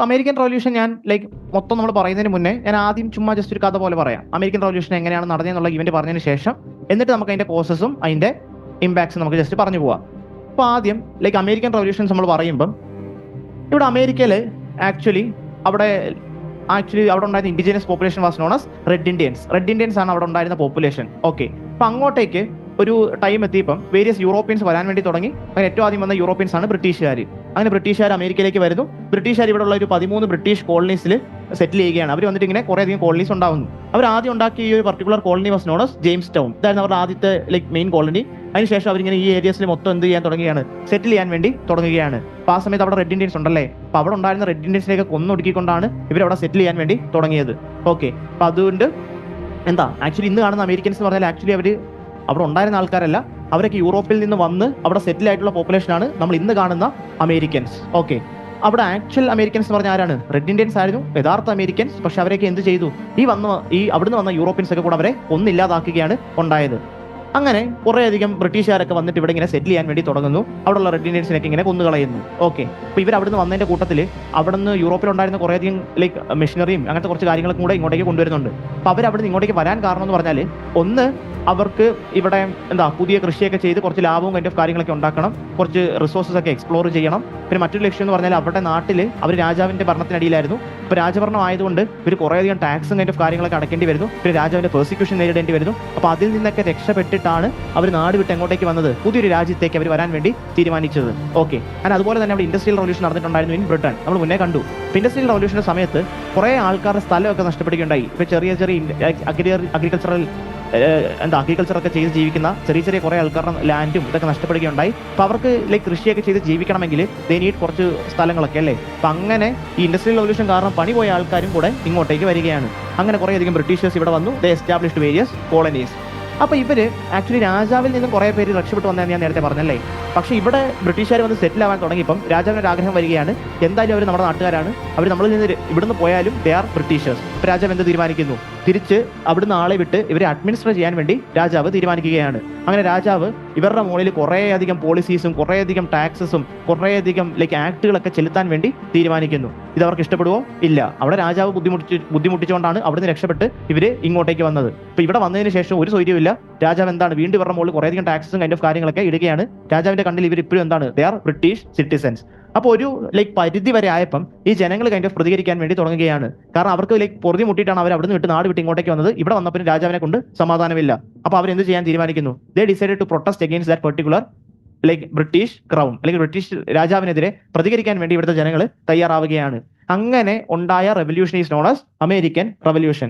American revolution ഞാൻ മൊത്തം നമ്മൾ പറയുന്നതിന് മുന്നേ ഞാൻ ആദ്യം ചുമ്മാ ജസ്റ്റ് ഒരു കഥ പോലെ പറയാം. അമേരിക്കൻ റവല്യൂഷൻ എങ്ങനെയാണ് നടന്നതെന്നുള്ള ഇവന്റ് പറഞ്ഞതിന് ശേഷം എന്നിട്ട് നമുക്ക് അതിന്റെ കോസസും അതിന്റെ ഇമ്പാക്ട്സും നമുക്ക് ജസ്റ്റ് പറഞ്ഞു പോവാം. അപ്പോൾ ആദ്യം അമേരിക്കൻ റവല്യൂഷൻസ് നമ്മൾ പറയുമ്പം ഇവിടെ അമേരിക്കയിൽ ആക്ച്വലി അവിടെ ഉണ്ടായിരുന്ന indigenous population was known as red Indians ആണ് അവിടെ ഉണ്ടായിരുന്ന പോപ്പുലേഷൻ. ഓക്കെ, അപ്പൊ അങ്ങോട്ടേക്ക് ഒരു ടൈം എത്തിയപ്പം വേരിയസ് യൂറോപ്യൻസ് വരാൻ വേണ്ടി തുടങ്ങി. അങ്ങനെ ഏറ്റവും ആദ്യം വന്ന യൂറോപ്യൻസ് ആണ് ബ്രിട്ടീഷുകാർ. അങ്ങനെ ബ്രിട്ടീഷുകാർ അമേരിക്കയിലേക്ക് വരുന്നു. ബ്രിട്ടീഷുകാർ ഇവിടെ ഉള്ള ഒരു 13 ബ്രിട്ടീഷ് കോളനീസിൽ സെറ്റിൽ ചെയ്യുകയാണ്. അവർ വന്നിട്ട് ഇങ്ങനെ കുറേ അധികം കോളനീസ് ഉണ്ടാകുന്നു. അവർ ആദ്യം ഉണ്ടാക്കിയ ഈ ഒരു particular colony was known as James town. ഇതായിരുന്നു അവരുടെ ആദ്യത്തെ മെയിൻ കോളനി. അതിനുശേഷം അവരിങ്ങനെ ഈ ഏരിയസിൽ മൊത്തം എന്ത് ചെയ്യാൻ തുടങ്ങുകയാണ്, സെറ്റിൽ ചെയ്യാൻ വേണ്ടി തുടങ്ങുകയാണ്. അപ്പോൾ ആ സമയത്ത് അവിടെ റെഡ് ഇന്ത്യൻസ് ഉണ്ടല്ലേ, അപ്പോൾ അവിടെ ഉണ്ടായിരുന്ന റെഡ് ഇന്ത്യൻസിനെയൊക്കെ കൊന്നൊടുക്കിക്കൊണ്ടാണ് ഇവരവിടെ സെറ്റിൽ ചെയ്യാൻ വേണ്ടി തുടങ്ങിയത്. ഓക്കെ, അപ്പോൾ അതുകൊണ്ട് ആക്ച്വലി ഇന്ന് കാണുന്ന അമേരിക്കൻസ് എന്ന് പറഞ്ഞാൽ ആക്ച്വലി അവർ അവിടെ ഉണ്ടായിരുന്ന ആൾക്കാരല്ല, അവരൊക്കെ യൂറോപ്പിൽ നിന്ന് വന്ന് അവിടെ സെറ്റിൽ ആയിട്ടുള്ള പോപ്പുലേഷനാണ് നമ്മൾ ഇന്ന് കാണുന്ന അമേരിക്കൻസ്. ഓക്കെ, അവിടെ ആക്ച്വൽ അമേരിക്കൻസ് എന്ന് പറഞ്ഞാൽ ആരാണ്? റെഡ് ഇന്ത്യൻസ് ആയിരുന്നു യഥാർത്ഥ അമേരിക്കൻസ്. പക്ഷെ അവരൊക്കെ എന്ത് ചെയ്തു, അവിടുന്ന് വന്ന യൂറോപ്യൻസ് ഒക്കെ കൂടെ അവരെ ഒന്നില്ലാതാക്കുകയാണ് ഉണ്ടായത്. അങ്ങനെ കുറേയധികം ബ്രിട്ടീഷുകാരൊക്കെ വന്നിട്ട് ഇവിടെ ഇങ്ങനെ സെറ്റിൽ ചെയ്യാൻ വേണ്ടി തുടങ്ങുന്നു. അവിടെയുള്ള റെഡ് ഇന്ത്യൻസിനൊക്കെ ഇങ്ങനെ കൊന്നുകളയുന്നു. ഓക്കെ, അപ്പോൾ ഇവർ അവിടുന്ന് വന്നതിന്റെ കൂട്ടത്തിൽ അവിടുന്ന് യൂറോപ്പിലുണ്ടായിരുന്ന കുറേയധികം മെഷീനറിയും അങ്ങനത്തെ കുറച്ച് കാര്യങ്ങളൊക്കെ കൂടെ ഇങ്ങോട്ടേക്ക് കൊണ്ടുവരുന്നുണ്ട്. അപ്പോൾ അവർ അവിടുന്ന് ഇങ്ങോട്ടേക്ക് വരാൻ കാരണം എന്ന് പറഞ്ഞാൽ ഒന്ന്, അവർക്ക് ഇവിടെ പുതിയ കൃഷിയൊക്കെ ചെയ്ത് കുറച്ച് ലാഭവും കാര്യങ്ങളൊക്കെ ഉണ്ടാക്കണം, കുറച്ച് റിസോഴ്സസ് ഒക്കെ എക്സ്പ്ലോർ ചെയ്യണം. പിന്നെ മറ്റൊരു ലക്ഷ്യം എന്ന് പറഞ്ഞാൽ അവരുടെ നാട്ടിൽ അവർ രാജാവിന്റെ ഭരണത്തിനടിയിലായിരുന്നു. ഇപ്പോൾ രാജഭരണം ആയതുകൊണ്ട് ഇവർ കുറേയധികം ടാക്സും കാര്യങ്ങളൊക്കെ അടക്കേണ്ടി വരുന്നു. പിന്നെ രാജാവിന്റെ പെർസിക്യൂഷൻ നേരിടേണ്ടി വരുന്നു. അപ്പോൾ അതിൽ നിന്നൊക്കെ രക്ഷപ്പെട്ടിട്ടാണ് അവർ നാട് വിട്ട് എങ്ങോട്ടേക്ക് വന്നത്, പുതിയൊരു രാജ്യത്തേക്ക് അവർ വരാൻ വേണ്ടി തീരുമാനിച്ചത്. ഓക്കെ, അങ്ങനെ അതുപോലെ തന്നെ അവിടെ ഇൻഡസ്ട്രിയൽ റവല്യൂഷൻ നടന്നിട്ടുണ്ടായിരുന്നു ഇൻ ബ്രിട്ടൻ. നമ്മൾ മുന്നേ കണ്ടു. ഇൻഡസ്ട്രിയൽ റവല്യൂഷന്റെ സമയത്ത് കുറേ ആൾക്കാരുടെ സ്ഥലമൊക്കെ നഷ്ടപ്പെടുകയുണ്ടായി. ഇപ്പോൾ ചെറിയ അഗ്രികൾച്ചർ ഒക്കെ ചെയ്ത് ജീവിക്കുന്ന ചെറിയ കുറേ ആൾക്കാരുടെ ലാൻഡും ഇതൊക്കെ നഷ്ടപ്പെടുകയുണ്ടായി. അപ്പോൾ അവർക്ക് കൃഷിയൊക്കെ ചെയ്ത് ജീവിക്കണമെങ്കിൽ ദേ നീഡ് കുറച്ച് സ്ഥലങ്ങളൊക്കെ അല്ലേ. അപ്പം അങ്ങനെ ഈ ഇൻഡസ്ട്രിയൽ റവല്യൂഷൻ കാരണം പണി പോയ ആൾക്കാരും കൂടെ ഇങ്ങോട്ടേക്ക് വരികയാണ്. അങ്ങനെ കുറേയധികം ബ്രിട്ടീഷേഴ്സ് ഇവിടെ വന്നു. ദേ എസ്റ്റാബ്ലിഷ്ഡ് വേരിയസ് കോളനീസ്. അപ്പോൾ ഇവർ ആക്ച്വലി രാജാവിൽ നിന്നും കുറേ പേര് രക്ഷപ്പെട്ടു വന്നതെന്ന് ഞാൻ നേരത്തെ പറഞ്ഞല്ലേ. പക്ഷേ ഇവിടെ ബ്രിട്ടീഷുകാർ വന്ന് സെറ്റിൽ ആവാൻ തുടങ്ങിയപ്പം രാജാവിന് ആഗ്രഹം വരികയാണ്, എന്തായാലും അവർ നമ്മുടെ നാട്ടുകാരാണ്, അവർ നമ്മളിൽ നിന്ന് ഇവിടുന്ന് പോയാലും ദേ ആർ ബ്രിട്ടീഷേഴ്സ്. അപ്പോൾ രാജാവ് എന്ത് തീരുമാനിക്കുന്നു, തിരിച്ച് അവിടുന്ന് ആളെ വിട്ട് ഇവരെ അഡ്മിനിസ്റ്റർ ചെയ്യാൻ വേണ്ടി രാജാവ് തീരുമാനിക്കുകയാണ്. അങ്ങനെ രാജാവ് ഇവരുടെ മുകളിൽ കുറേയധികം പോളിസീസും കുറേയധികം ടാക്സസും കുറേയധികം ആക്ടുകളൊക്കെ ചെലുത്താൻ വേണ്ടി തീരുമാനിക്കുന്നു. ഇതവർക്ക് ഇഷ്ടപ്പെടുവോ? ഇല്ല. അവിടെ രാജാവ് ബുദ്ധിമുട്ടിച്ചുകൊണ്ടാണ് അവിടുന്ന് രക്ഷപ്പെട്ട് ഇവര് ഇങ്ങോട്ടേക്ക് വന്നത്. അപ്പോൾ ഇവിടെ വന്നതിന് ശേഷം ഒരു സൗകര്യമില്ല. രാജാവ് വീണ്ടും ഇവരുടെ മുകളിൽ കുറേയധികം ടാക്സസും കാര്യങ്ങളൊക്കെ ഇടുകയാണ്. രാജാവിന്റെ കണ്ണിൽ ഇവർ ഇപ്പോഴും ദേ ആർ ബ്രിട്ടീഷ് സിറ്റിസൻസ്. അപ്പോൾ ഒരു പരിധി വരെ ആയപ്പം ഈ ജനങ്ങൾ പ്രതികരിക്കാൻ വേണ്ടി തുടങ്ങുകയാണ്. കാരണം അവർക്ക് പൊറുതി മുട്ടിയിട്ടാണ് അവർ അവിടുന്ന് വിട്ട് നാട് വിട്ട് ഇങ്ങോട്ടേക്ക് വന്നത്. ഇവിടെ വന്നപ്പോൾ രാജാവിനെ കൊണ്ട് സമാധാനമില്ല. അപ്പോൾ അവരെന്ത് ചെയ്യാൻ തീരുമാനിക്കുന്നു, they decided to protest against that particular British crown അല്ലെങ്കിൽ ബ്രിട്ടീഷ് രാജാവിനെതിരെ പ്രതികരിക്കാൻ വേണ്ടി ഇവിടുത്തെ ജനങ്ങൾ തയ്യാറാവുകയാണ്. അങ്ങനെ ഉണ്ടായ revolution is known as American revolution.